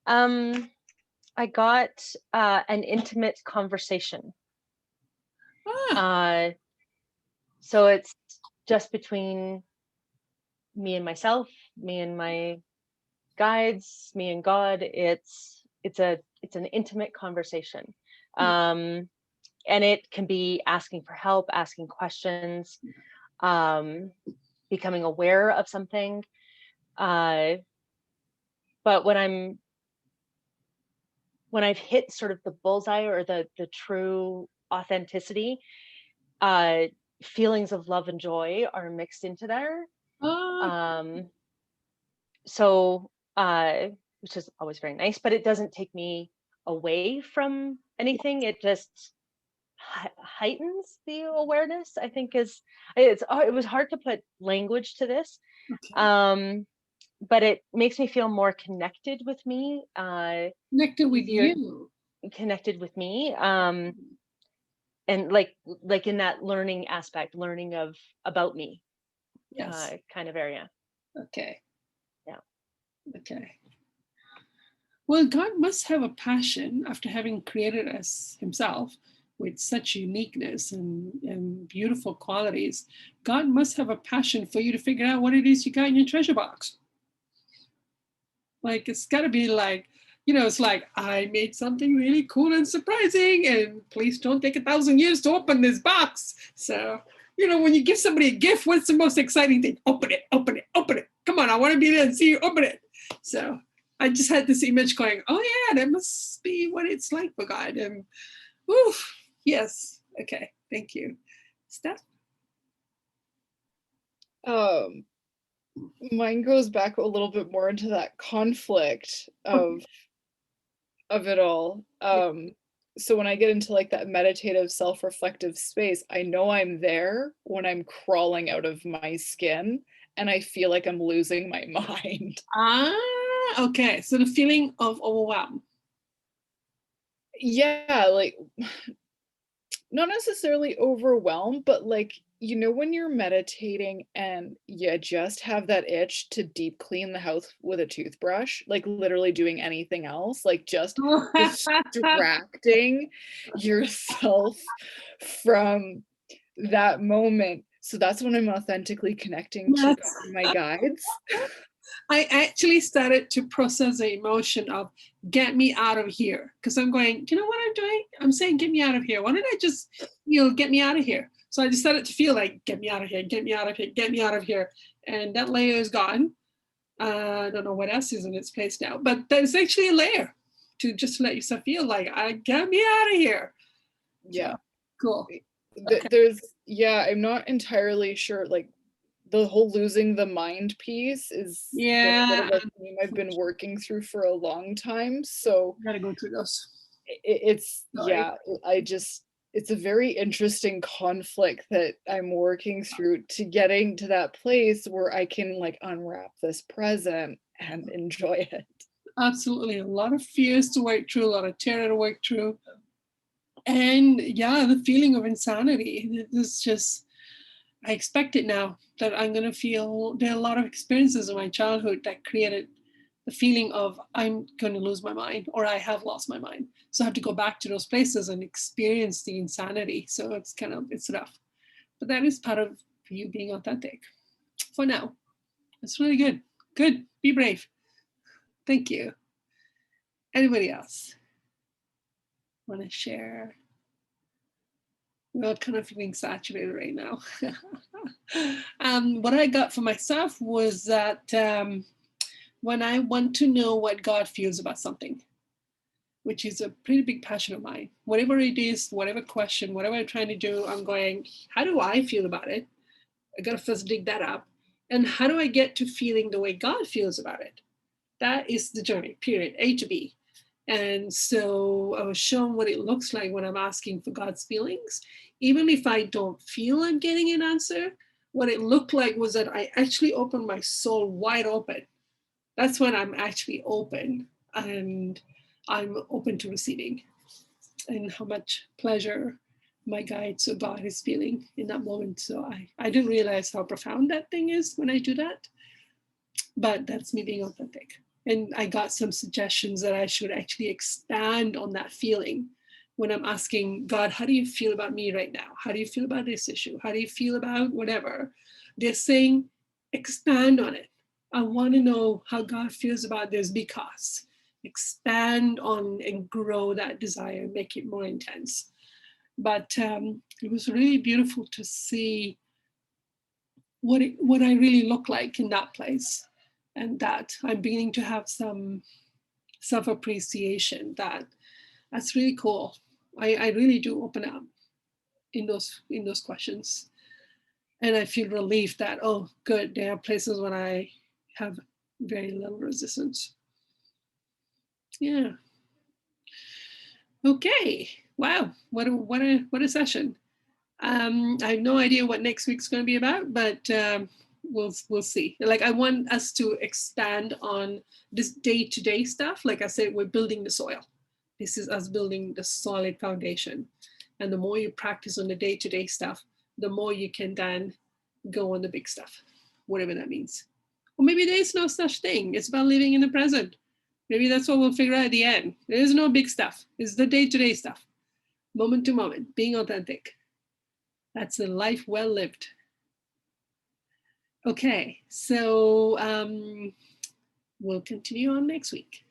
I got an intimate conversation. So it's just between me and myself, me and my guides, me and God. It's an intimate conversation. And it can be asking for help, asking questions, becoming aware of something. But when I've hit sort of the bullseye or the true authenticity, feelings of love and joy are mixed into there. So which is always very nice, but it doesn't take me away from anything. It just heightens the awareness, I think. It was hard to put language to this. Okay. But it makes me feel more connected with me. Connected with you. Connected with me. And like in that learning aspect, learning about me. Yes. Kind of area. Okay. Yeah. Okay. Well, God must have a passion after having created us himself with such uniqueness and beautiful qualities. God must have a passion for you to figure out what it is you got in your treasure box. Like, it's got to be like, you know, it's like, I made something really cool and surprising, and please don't take 1,000 years to open this box. So, you know, when you give somebody a gift, what's the most exciting thing? Open it, open it, open it. Come on, I want to be there and see you open it. So I just had this image going, oh yeah, that must be what it's like for God. And oof, yes. Okay, thank you. Steph? Mine goes back a little bit more into that conflict of it all. So when I get into like that meditative self-reflective space, I know I'm there when I'm crawling out of my skin and I feel like I'm losing my mind. Okay. So the feeling of overwhelm. Yeah, like not necessarily overwhelmed, but like, you know, when you're meditating and you just have that itch to deep clean the house with a toothbrush, like literally doing anything else, like just distracting yourself from that moment. So that's when I'm authentically connecting to my guides. I actually started to process the emotion of get me out of here. Because I'm going, you know what I'm doing? I'm saying, get me out of here. Why don't I just, get me out of here? So I just started to feel like, get me out of here, get me out of here, get me out of here. And that layer is gone. I don't know what else is in its place now, but there's actually a layer to just let yourself feel like, get me out of here. Yeah. So, cool. There's, I'm not entirely sure, like the whole losing the mind piece is been a bit of a theme I've been working through for a long time. So gotta go through those. It's Sorry. it's a very interesting conflict that I'm working through to getting to that place where I can like unwrap this present and enjoy it. Absolutely. A lot of fears to work through, a lot of terror to work through. And the feeling of insanity. It's just, I expect it now that I'm going to feel, there are a lot of experiences in my childhood that created the feeling of I'm going to lose my mind or I have lost my mind. So I have to go back to those places and experience the insanity. So it's rough. But that is part of you being authentic for now. It's really good. Good. Be brave. Thank you. Anybody else want to share? We're kind of feeling saturated right now. What I got for myself was that when I want to know what God feels about something, which is a pretty big passion of mine, whatever it is, whatever question, whatever I'm trying to do, I'm going, how do I feel about it? I got to first dig that up. And how do I get to feeling the way God feels about it? That is the journey, period, A to B. And so I was shown what it looks like when I'm asking for God's feelings. Even if I don't feel I'm getting an answer, what it looked like was that I actually opened my soul wide open. That's when I'm actually open and I'm open to receiving, and how much pleasure my guide, so God, is feeling in that moment. So I didn't realize how profound that thing is when I do that. But that's me being authentic. And I got some suggestions that I should actually expand on that feeling when I'm asking God, how do you feel about me right now? How do you feel about this issue? How do you feel about whatever? They're saying, expand on it. I want to know how God feels about this because expand on and grow that desire, make it more intense. But it was really beautiful to see what I really look like in that place, and that I'm beginning to have some self-appreciation. That's really cool. I really do open up in those questions, and I feel relief that, oh good, there are places when I have very little resistance. Yeah. Okay. Wow. What a session. I have no idea what next week's going to be about, but we'll see. Like, I want us to expand on this day-to-day stuff. Like I said, we're building the soil. This is us building the solid foundation. And the more you practice on the day-to-day stuff, the more you can then go on the big stuff, whatever that means. Or maybe there is no such thing. It's about living in the present. Maybe that's what we'll figure out at the end. There is no big stuff. It's the day-to-day stuff, moment to moment, being authentic. That's a life well lived. Okay, so we'll continue on next week.